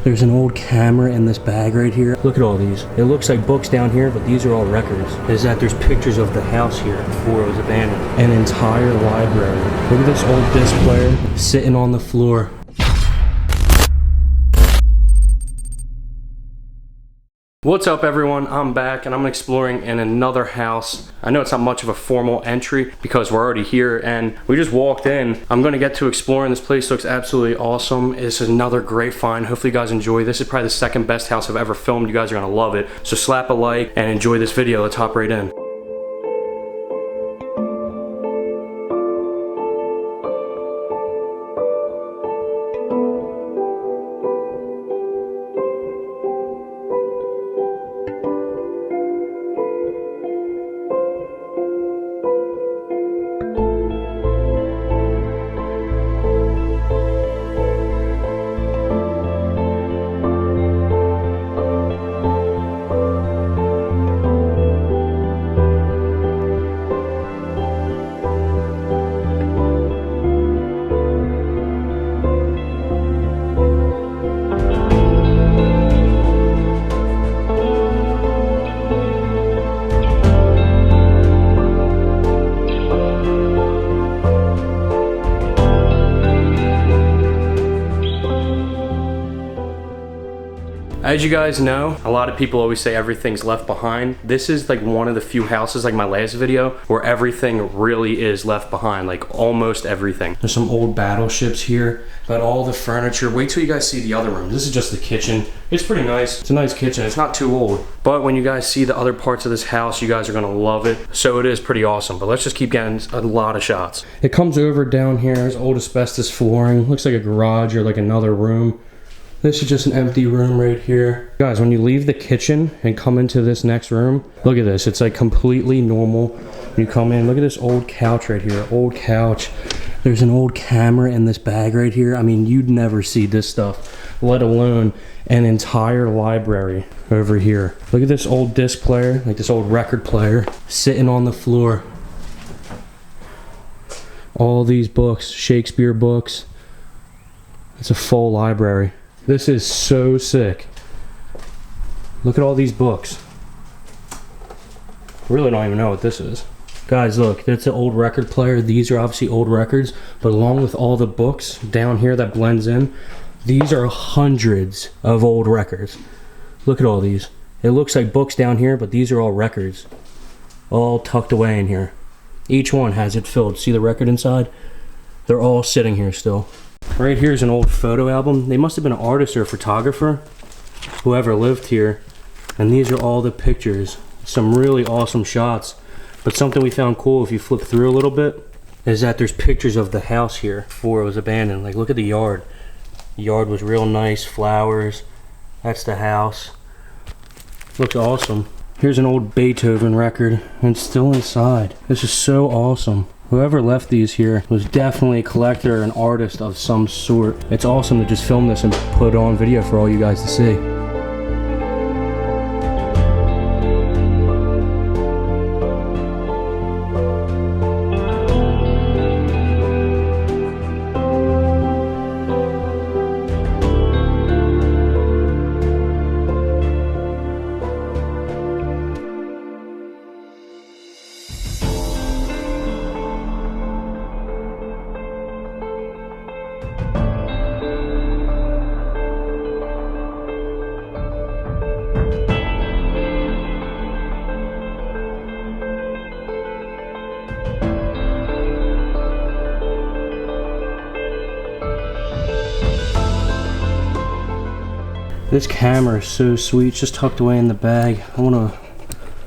There's an old camera in this bag right here. Look at all these. It looks like books down here, but these are all records. Is that there's pictures of the house here before it was abandoned. An entire library. Look at this old disc player sitting on the floor. What's up everyone, I'm back and I'm exploring in another house. I know it's not much of a formal entry because we're already here and we just walked in. I'm gonna get to exploring. This place looks absolutely awesome. This is another great find. Hopefully you guys enjoy. This is probably the second best house I've ever filmed. You guys are gonna love it. So slap a like and enjoy this video. Let's hop right in. As you guys know, a lot of people always say everything's left behind. This is like one of the few houses, like my last video, where everything really is left behind, like almost everything. There's some old battleships here, but all the furniture. Wait till you guys see the other room. This is just the kitchen. It's pretty nice. It's a nice kitchen. It's not too old. But when you guys see the other parts of this house, you guys are gonna love it. So it is pretty awesome, but let's just keep getting a lot of shots. It comes over down here. There's old asbestos flooring. Looks like a garage or like another room. This is just an empty room right here. Guys, when you leave the kitchen and come into this next room, look at this. It's like completely normal. When you come in, look at this old couch right here. Old couch. There's an old camera in this bag right here. I mean, you'd never see this stuff, let alone an entire library over here. Look at this old disc player, like this old record player, sitting on the floor. All these books, Shakespeare books. It's a full library. This is so sick. Look at all these books. I really don't even know what this is. Guys, look, that's an old record player. These are obviously old records, but along with all the books down here that blends in, these are hundreds of old records. Look at all these. It looks like books down here, but these are all records. All tucked away in here. Each one has it filled. See the record inside? They're all sitting here still. Right here's an old photo album. They must have been an artist or a photographer, whoever lived here. And these are all the pictures. Some really awesome shots. But something we found cool if you flip through a little bit is that there's pictures of the house here before it was abandoned. Like look at the yard. The yard was real nice, flowers. That's the house. Looks awesome. Here's an old Beethoven record and it's still inside. This is so awesome. Whoever left these here was definitely a collector or an artist of some sort. It's awesome to just film this and put it on video for all you guys to see. This camera is so sweet, it's just tucked away in the bag. I want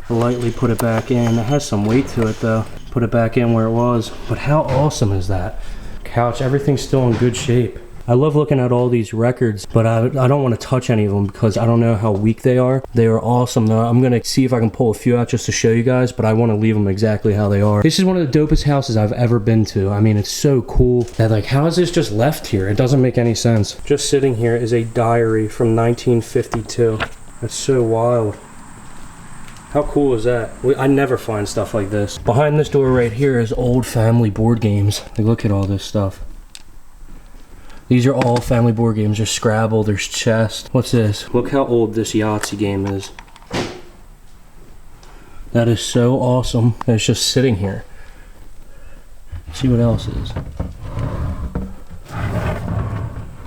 to lightly put it back in. It has some weight to it though. Put it back in where it was. But how awesome is that? Couch, everything's still in good shape. I love looking at all these records, but I don't want to touch any of them because I don't know how weak they are. They are awesome though. I'm going to see if I can pull a few out just to show you guys, but I want to leave them exactly how they are. This is one of the dopest houses I've ever been to. I mean, it's so cool that like, how is this just left here? It doesn't make any sense. Just sitting here is a diary from 1952. That's so wild. How cool is that? I never find stuff like this. Behind this door right here is old family board games. Like, look at all this stuff. These are all family board games. There's Scrabble, there's chess. What's this? Look how old this Yahtzee game is. That is so awesome. And it's just sitting here. Let's see what else is.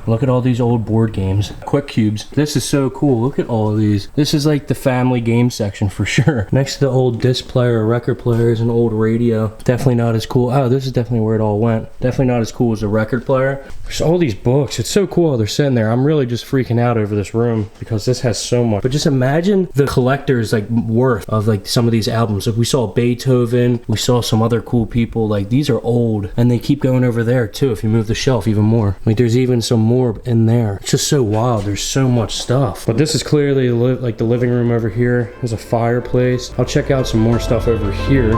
Look at all these old board games. Quick Cubes. This is so cool. Look at all of these. This is like the family game section for sure. Next to the old disc player, record players, and old radio. Definitely not as cool. Oh, this is definitely where it all went. Definitely not as cool as a record player. There's all these books. It's so cool how they're sitting there. I'm really just freaking out over this room because this has so much. But just imagine the collector's like worth of like some of these albums. Like we saw Beethoven, we saw some other cool people. Like these are old and they keep going over there too if you move the shelf even more. Like there's even some more in there. It's just so wild. There's so much stuff. But this is clearly like the living room over here. There's a fireplace. I'll check out some more stuff over here.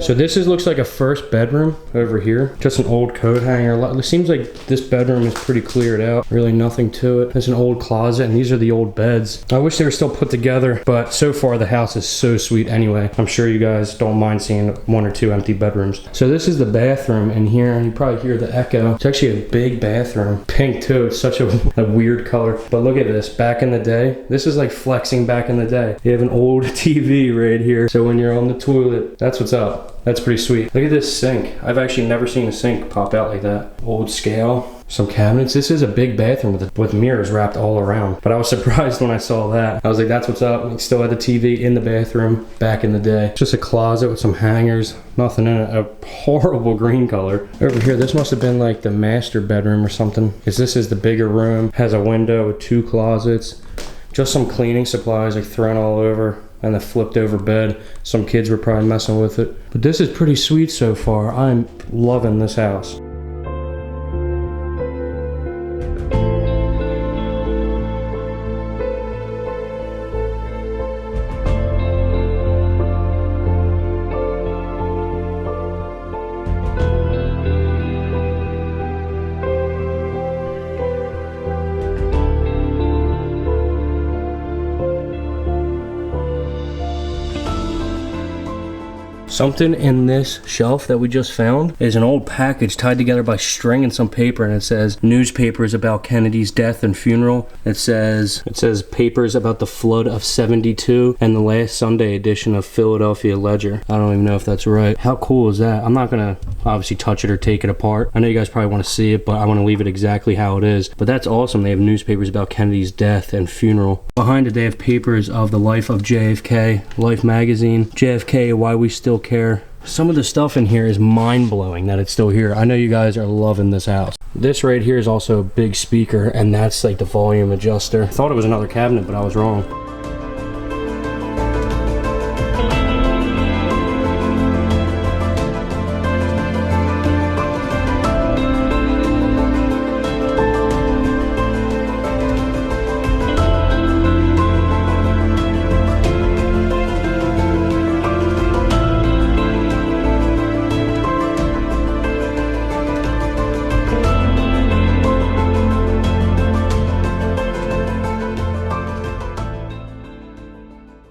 So this looks like a first bedroom over here. Just an old coat hanger. It seems like this bedroom is pretty cleared out. Really nothing to it. There's an old closet and these are the old beds. I wish they were still put together, but so far the house is so sweet anyway. I'm sure you guys don't mind seeing 1 or 2 empty bedrooms. So this is the bathroom in here and you probably hear the echo. It's actually a big bathroom. Pink too. It's such a weird color. But look at this. Back in the day, this is like flexing back in the day. You have an old TV right here. So when you're on the toilet, that's what's up. That's pretty sweet. Look at this sink. I've actually never seen a sink pop out like that. Old scale, some cabinets. This is a big bathroom with mirrors wrapped all around. But I was surprised when I saw that. I was like, that's what's up. We still had the TV in the bathroom back in the day. Just a closet with some hangers. Nothing in it. A horrible green color. Over here, this must have been like the master bedroom or something. Because this is the bigger room. Has a window with 2 closets. Just some cleaning supplies like thrown all over. And the flipped over bed. Some kids were probably messing with it. But this is pretty sweet so far. I'm loving this house. Something in this shelf that we just found is an old package tied together by string and some paper, and it says newspapers about Kennedy's death and funeral. It says papers about the flood of '72 and the last Sunday edition of Philadelphia Ledger. I don't even know if that's right. How cool is that? I'm not gonna obviously touch it or take it apart. I know you guys probably want to see it, but I want to leave it exactly how it is. But that's awesome. They have newspapers about Kennedy's death and funeral. Behind it they have papers of the life of JFK, Life magazine, JFK, Why We Still Care. Some of the stuff in here is mind-blowing that it's still here. I know you guys are loving this house. This right here is also a big speaker, and that's like the volume adjuster. I thought it was another cabinet, but I was wrong.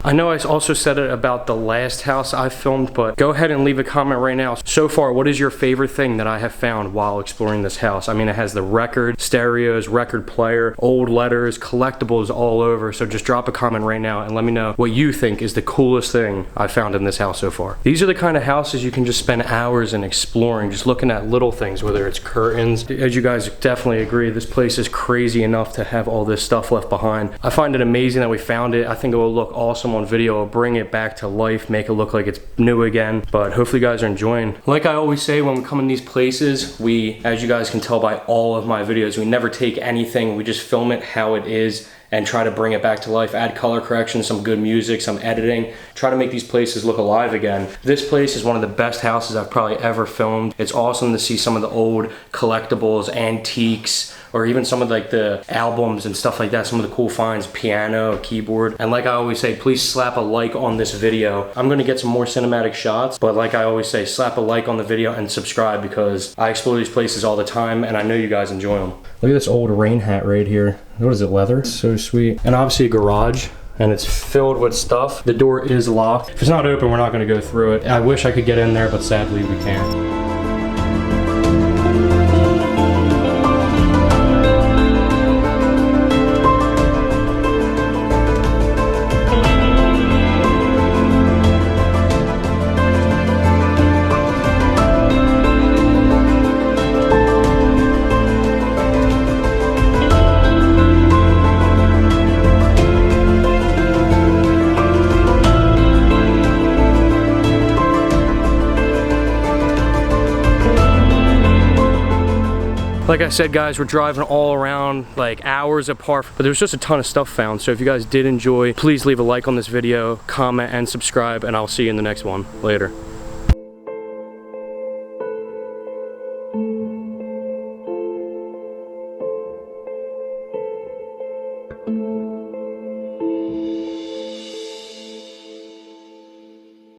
I know I also said it about the last house I filmed, but go ahead and leave a comment right now. So far, what is your favorite thing that I have found while exploring this house? I mean, it has the record, stereos, record player, old letters, collectibles all over. So just drop a comment right now and let me know what you think is the coolest thing I found in this house so far. These are the kind of houses you can just spend hours in exploring, just looking at little things, whether it's curtains. As you guys definitely agree, this place is crazy enough to have all this stuff left behind. I find it amazing that we found it. I think it will look awesome on video. I'll bring it back to life, make it look like it's new again. But hopefully you guys are enjoying. Like I always say, when we come in these places, we, as you guys can tell by all of my videos, we never take anything. We just film it how it is and try to bring it back to life, add color correction, some good music, some editing, try to make these places look alive again. This place is one of the best houses I've probably ever filmed. It's awesome to see some of the old collectibles, antiques, or even some of like the albums and stuff like that, some of the cool finds, piano, keyboard. And like I always say, please slap a like on this video. I'm gonna get some more cinematic shots, but like I always say, slap a like on the video and subscribe, because I explore these places all the time and I know you guys enjoy them. Look at this old rain hat right here. What is it, leather? So sweet. And obviously a garage, and it's filled with stuff. The door is locked. If it's not open, we're not gonna go through it. I wish I could get in there, but sadly we can't. Like I said, guys, we're driving all around like hours apart, but there's just a ton of stuff found. So if you guys did enjoy, please leave a like on this video, comment, and subscribe, and I'll see you in the next one. Later.